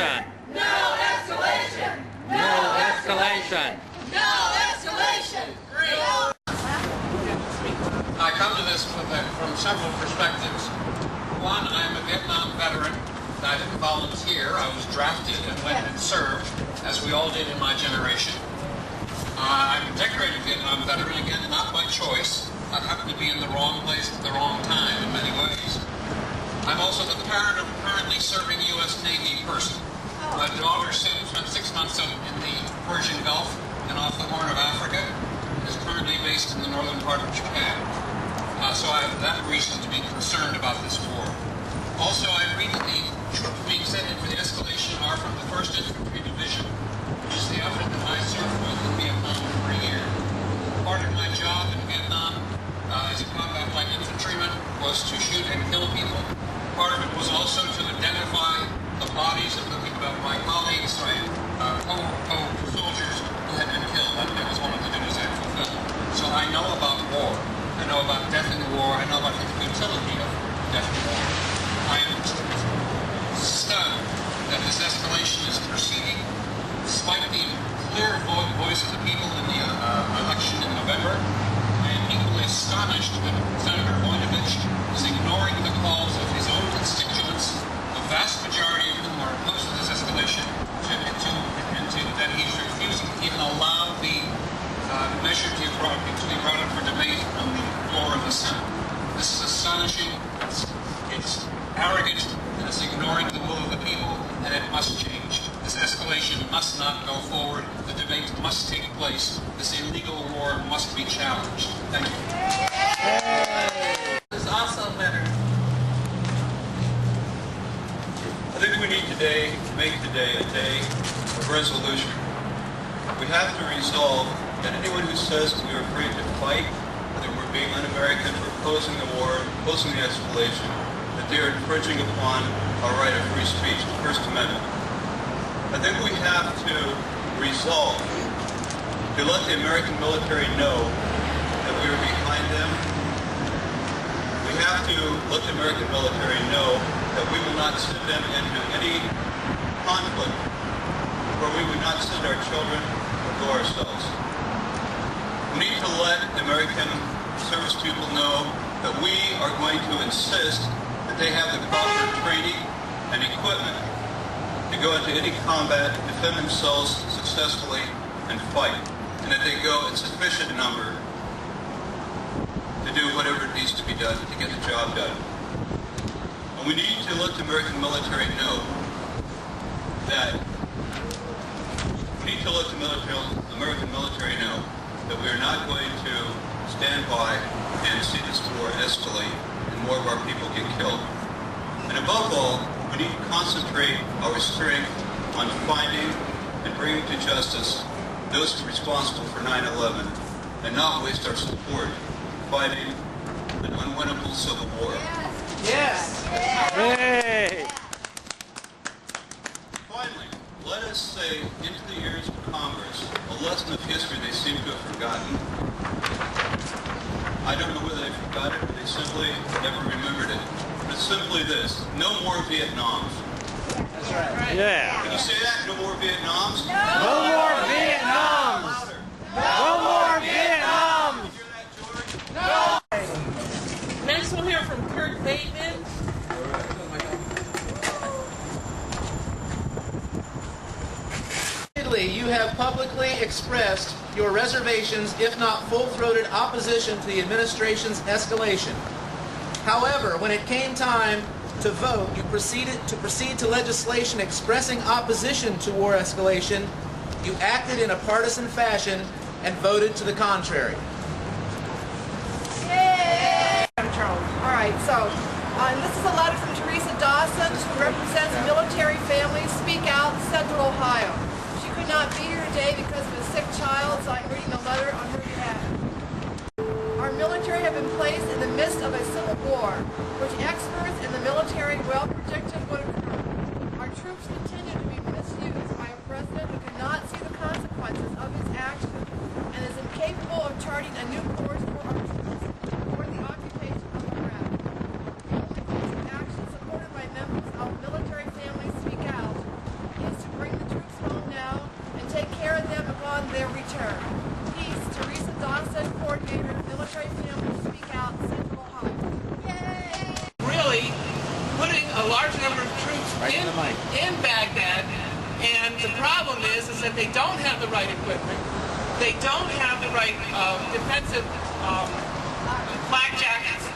escalation! No escalation! No escalation! No escalation! I come to this from several perspectives. One, I'm a Vietnam veteran. I didn't volunteer. I was drafted and went and served, as we all did in my generation. I'm a decorated Vietnam veteran, again, not by choice. I happen to be in the wrong place at the wrong time in many ways. I'm also the parent of a currently serving U.S. Navy person. My daughter spent 6 months in the Persian Gulf and off the Horn of Africa, and is currently based in the northern part of Japan. So I have that reason to be concerned about this war. Also, I read that the troops being sent in for the escalation are from the 1st Infantry Division, which is the outfit that I served with in Vietnam for a year. Part of my job in Vietnam as a combat light infantryman was to shoot and kill people. Part of it was also to identify the bodies of my colleagues, co-soldiers who had been killed. That was one of the duties I fulfilled. So I know about war. I know about death in war. I know about the futility of death in war. I am stunned that this escalation is proceeding, despite the clear voice of the people in the election in November. I am equally astonished that Senator Voinovich is ignoring the calls of his own constituents, the vast majority of whom are opposed to this escalation, and that he's refusing to even allow the measure to be brought up for debate on the floor of the Senate. This is astonishing. It's arrogant, and it's ignoring the will of the people, and it must change. This escalation must not go forward. The debate must take place. This illegal war must be challenged. Thank you. There's also a letter. I think we need today to make today a day of resolution. We have to resolve that anyone who says we are afraid to fight, that we're being un-American, we're opposing the war, opposing the escalation, that they are infringing upon our right of free speech, the First Amendment. I think we have to resolve to let the American military know that we are behind them. We have to let the American military know that we will not send them into any conflict where we would not send our children or go ourselves. We need to let the American service people know that we are going to insist that they have the proper training and equipment to go into any combat, defend themselves successfully, and fight, and that they go in sufficient number to do whatever it needs to be done to get the job done. And we need to let the American military know that American military know that we are not going to stand by and see this war escalate and more of our people get killed. And above all, we need to concentrate our strength on finding and bringing to justice those who are responsible for 9/11 and not waste our support fighting an unwinnable civil war. Yes. Hey! Finally, let us say into the ears of Congress a lesson of history they seem to have forgotten. I don't know whether they forgot it or they simply never remembered it. But it's simply this: no more Vietnams. That's right. Yeah! Can you say that? No more Vietnams? No more Vietnams! Louder. No more Vietnams! Did you hear that, George? Next we'll hear from Kurt Bateman. You have publicly expressed your reservations, if not full-throated opposition to the administration's escalation. However, when it came time to vote, you proceed to legislation expressing opposition to war escalation. You acted in a partisan fashion and voted to the contrary. Yay! Charles. All right, so this is a letter from Teresa Dawson, who represents Military Families Speak Out, Central Ohio. She could not be here today because of a sick child, so I'm reading the letter on her behalf. Our military have been placed in the midst of a civil war, which experts in the military well predicted would occur. Our troops continue to be misused by a president who cannot see the consequences of his actions and is incapable of charting a new course for our troops toward the occupation of Iraq. The only course of action supported by members of Military Families Speak Out the mic. in Baghdad, and the problem is that they don't have the right equipment. They don't have the right defensive flak jackets.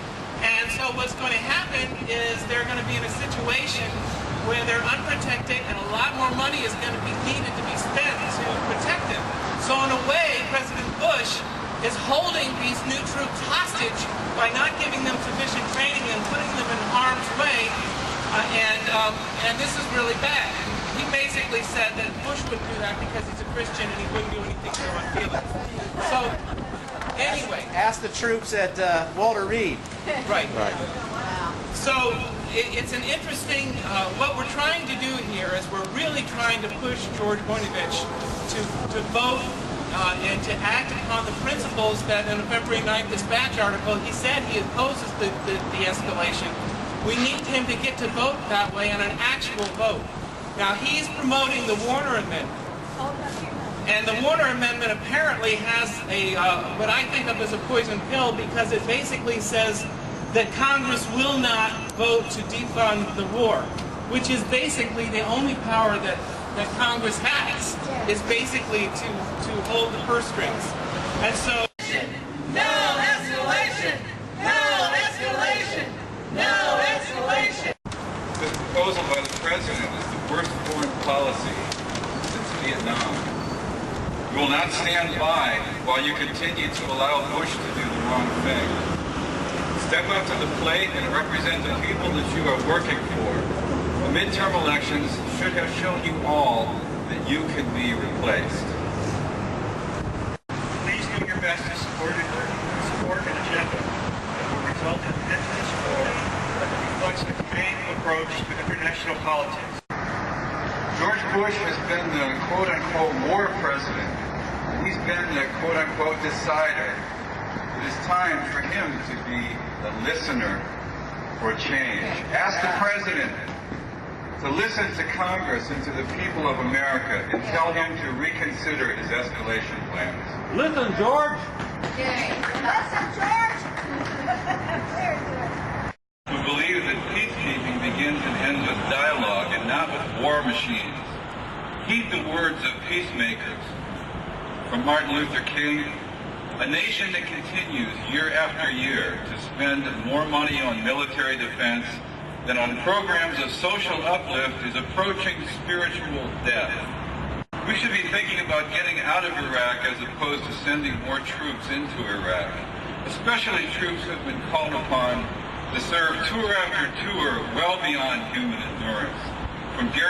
And so what's going to happen is they're going to be in a situation where they're unprotected and a lot more money is going to be needed to be spent to protect them. So in a way, President Bush is holding these new troops hostage by not giving them sufficient training and putting them in harm's way. And this is really bad. He basically said that Bush would do that because he's a Christian and he wouldn't do anything to our feelings. So anyway. Ask the troops at Walter Reed. Right. So it's an interesting, what we're trying to do here is we're really trying to push George Voinovich to vote and to act upon the principles that in a February 9th dispatch article, he said he opposes the escalation. We need him to get to vote that way on an actual vote. Now he's promoting the Warner Amendment. And the Warner Amendment apparently has a, what I think of as a poison pill, because it basically says that Congress will not vote to defund the war, which is basically the only power that Congress has, is basically to hold the purse strings. And so... No escalation! No escalation! No escalation! This proposal by the President is the worst foreign policy since Vietnam. We will not stand by while you continue to allow Bush to do the wrong thing. Step up to the plate and represent the people that you are working for. The midterm elections should have shown you all that you can be replaced. Please do your best to support an agenda that will result in endless war that reflects a humane approach to international politics. George Bush has been the quote-unquote war president. He's been the quote-unquote decider. It is time for him to be a listener for change. Ask the President to listen to Congress and to the people of America and tell him to reconsider his escalation plans. Listen, George. Listen, George! We believe that peacekeeping begins and ends with dialogue and not with war machines. Heed the words of peacemakers. From Martin Luther King, a nation that continues year after year to spend more money on military defense than on programs of social uplift is approaching spiritual death. We should be thinking about getting out of Iraq as opposed to sending more troops into Iraq, especially troops who have been called upon to serve tour after tour well beyond human endurance. From